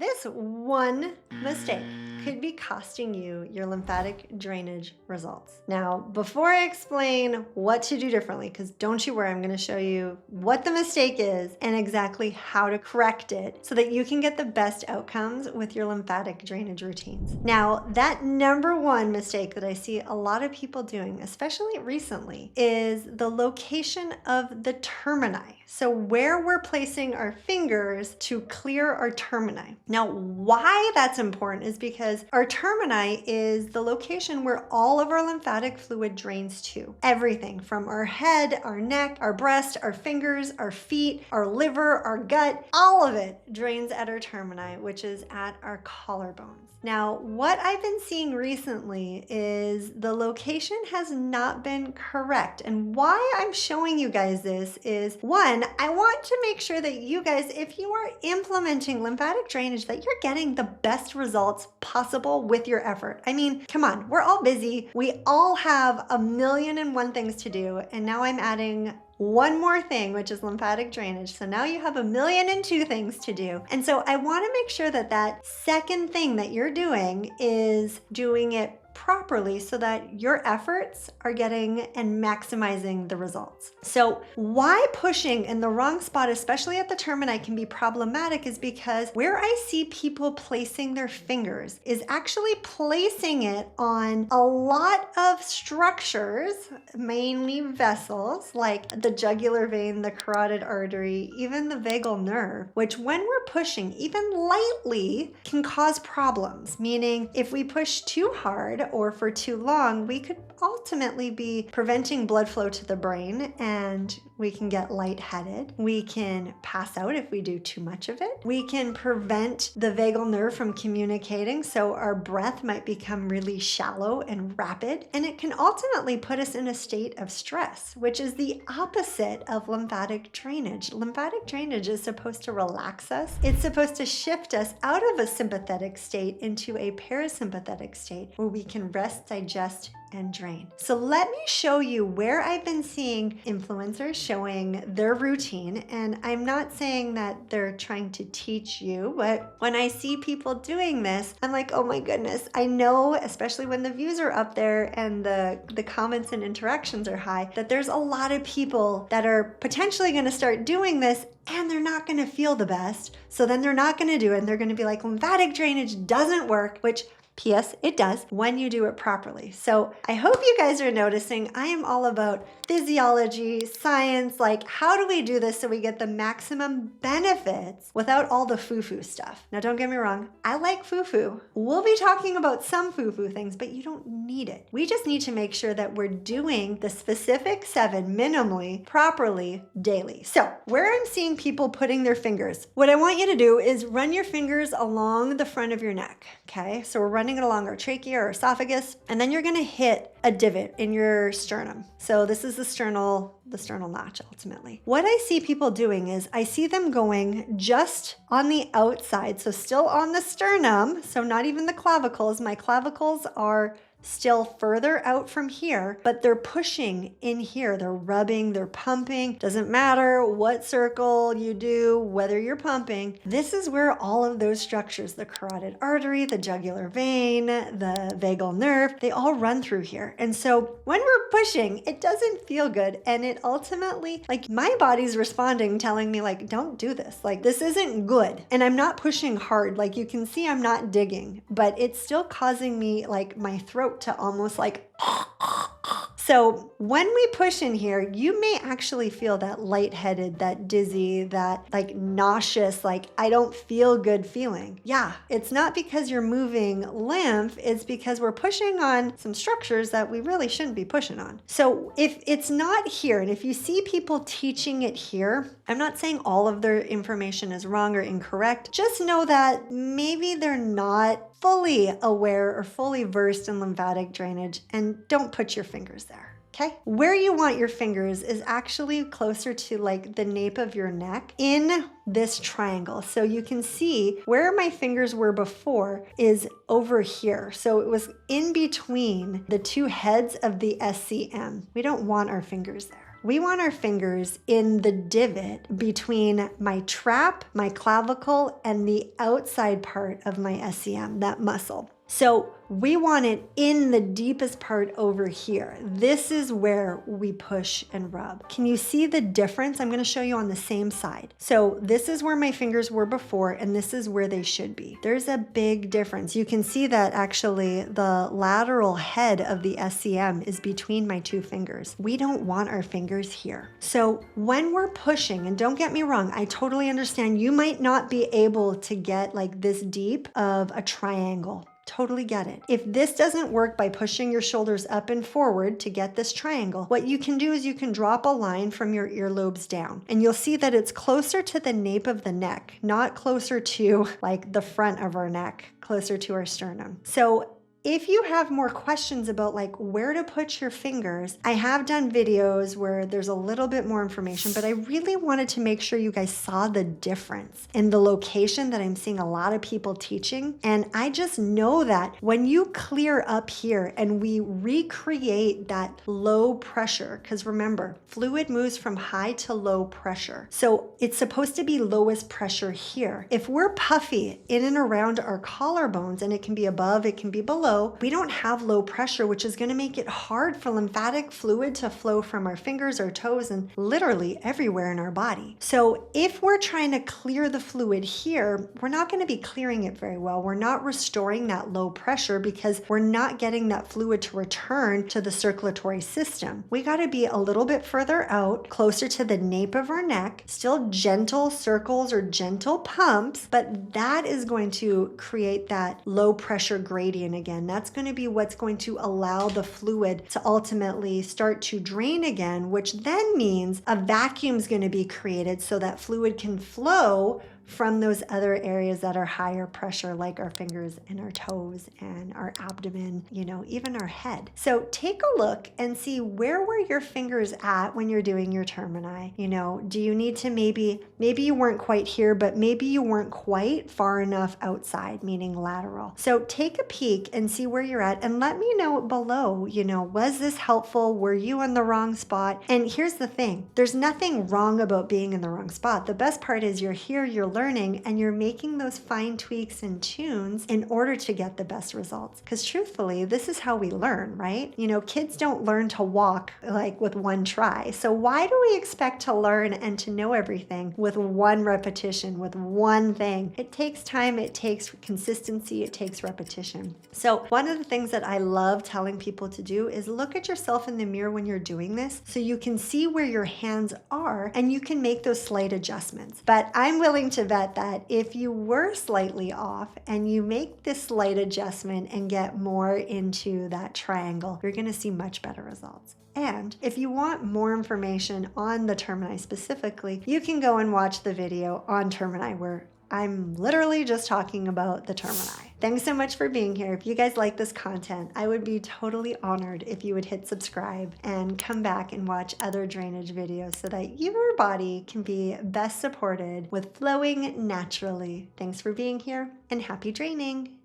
This one mistake could be costing you your lymphatic drainage results. Now, before I explain what to do differently, because don't you worry, I'm going to show you what the mistake is and exactly how to correct it so that you can get the best outcomes with your lymphatic drainage routines. Now, that number one mistake that I see a lot of people doing, especially recently, is the location of the termini. So where we're placing our fingers to clear our termini. Now, why that's important is because our termini is the location where all of our lymphatic fluid drains to. Everything from our head, our neck, our breast, our fingers, our feet, our liver, our gut, all of it drains at our termini, which is at our collarbones. Now, what I've been seeing recently is the location has not been correct. And why I'm showing you guys this is, one, I want to make sure that you guys, if you are implementing lymphatic drainage, that you're getting the best results possible with your effort. I mean, come on, we're all busy. We all have 1,000,001 things to do. And now I'm adding one more thing, which is lymphatic drainage. So now you have 1,000,002 things to do. And so I want to make sure that that second thing that you're doing is doing it properly so that your efforts are getting and maximizing the results. So why pushing in the wrong spot, especially at the termini, can be problematic is because where I see people placing their fingers is actually placing it on a lot of structures, mainly vessels, like the jugular vein, the carotid artery, even the vagal nerve, which when we're pushing even lightly can cause problems. Meaning if we push too hard or for too long, we could ultimately be preventing blood flow to the brain and we can get lightheaded. We can pass out if we do too much of it. We can prevent the vagal nerve from communicating, so our breath might become really shallow and rapid, and it can ultimately put us in a state of stress, which is the opposite of lymphatic drainage. Lymphatic drainage is supposed to relax us. It's supposed to shift us out of a sympathetic state into a parasympathetic state where we can rest, digest, and drain. So let me show you where I've been seeing influencers showing their routine. And I'm not saying that they're trying to teach you, but when I see people doing this, I'm like, oh my goodness, I know, especially when the views are up there and the comments and interactions are high, that there's a lot of people that are potentially going to start doing this and they're not going to feel the best. So then they're not going to do it. And they're going to be like, lymphatic drainage doesn't work, which P.S. it does when you do it properly. So I hope you guys are noticing I am all about physiology, science, like how do we do this so we get the maximum benefits without all the foo-foo stuff. Now don't get me wrong, I like foo-foo. We'll be talking about some foo-foo things, but you don't need it. We just need to make sure that we're doing the specific 7 minimally, properly, daily. So where I'm seeing people putting their fingers, what I want you to do is run your fingers along the front of your neck, okay? So we're running it along our trachea or esophagus, and then you're gonna hit a divot in your sternum. So this is the sternal notch ultimately. What I see people doing is I see them going just on the outside, so still on the sternum, so not even the clavicles. My clavicles are still further out from here, but they're pushing in here. They're rubbing, they're pumping. Doesn't matter what circle you do, whether you're pumping. This is where all of those structures, the carotid artery, the jugular vein, the vagal nerve, they all run through here. And so when we're pushing, it doesn't feel good. And it ultimately, like my body's responding, telling me like, don't do this. Like this isn't good. And I'm not pushing hard. Like you can see I'm not digging, but it's still causing me like my throat to almost like so when we push in here, you may actually feel that lightheaded, that dizzy, that like nauseous, like I don't feel good feeling. Yeah, it's not because you're moving lymph, it's because we're pushing on some structures that we really shouldn't be pushing on. So if it's not here, and if you see people teaching it here, I'm not saying all of their information is wrong or incorrect. Just know that maybe they're not fully aware or fully versed in lymphatic drainage, and don't put your fingers there. Okay? Where you want your fingers is actually closer to like the nape of your neck in this triangle. So you can see where my fingers were before is over here. So it was in between the two heads of the SCM. We don't want our fingers there. We want our fingers in the divot between my trap, my clavicle, and the outside part of my SCM, that muscle. So we want it in the deepest part over here. This is where we push and rub. Can you see the difference? I'm going to show you on the same side. So this is where my fingers were before, and this is where they should be. There's a big difference. You can see that actually the lateral head of the SCM is between my two fingers. We don't want our fingers here. So when we're pushing, and don't get me wrong, I totally understand you might not be able to get like this deep of a triangle. Totally get it. If this doesn't work by pushing your shoulders up and forward to get this triangle, what you can do is you can drop a line from your earlobes down, and you'll see that it's closer to the nape of the neck, not closer to like the front of our neck, closer to our sternum. So if you have more questions about like where to put your fingers, I have done videos where there's a little bit more information, but I really wanted to make sure you guys saw the difference in the location that I'm seeing a lot of people teaching. And I just know that when you clear up here and we recreate that low pressure, because remember, fluid moves from high to low pressure. So it's supposed to be lowest pressure here. If we're puffy in and around our collarbones, and it can be above, it can be below, we don't have low pressure, which is going to make it hard for lymphatic fluid to flow from our fingers, our toes, and literally everywhere in our body. So if we're trying to clear the fluid here, we're not going to be clearing it very well. We're not restoring that low pressure because we're not getting that fluid to return to the circulatory system. We got to be a little bit further out, closer to the nape of our neck, still gentle circles or gentle pumps, but that is going to create that low pressure gradient again. That's going to be what's going to allow the fluid to ultimately start to drain again, which then means a vacuum is going to be created so that fluid can flow from those other areas that are higher pressure, like our fingers and our toes and our abdomen, you know, even our head. So take a look and see where were your fingers at when you're doing your termini. You know, do you need to maybe you weren't quite here, but maybe you weren't quite far enough outside, meaning lateral. So take a peek and see where you're at and let me know below, you know, was this helpful? Were you in the wrong spot? And here's the thing, there's nothing wrong about being in the wrong spot. The best part is you're here, you're learning, and you're making those fine tweaks and tunes in order to get the best results. Because truthfully, this is how we learn, right? You know, kids don't learn to walk like with one try. So why do we expect to learn and to know everything with one repetition, with one thing? It takes time, it takes consistency, it takes repetition. So one of the things that I love telling people to do is look at yourself in the mirror when you're doing this so you can see where your hands are and you can make those slight adjustments. But I'm willing to bet that if you were slightly off and you make this slight adjustment and get more into that triangle, you're going to see much better results. And if you want more information on the termini specifically, you can go and watch the video on termini where I'm literally just talking about the termini. Thanks so much for being here. If you guys like this content, I would be totally honored if you would hit subscribe and come back and watch other drainage videos so that your body can be best supported with flowing naturally. Thanks for being here and happy draining.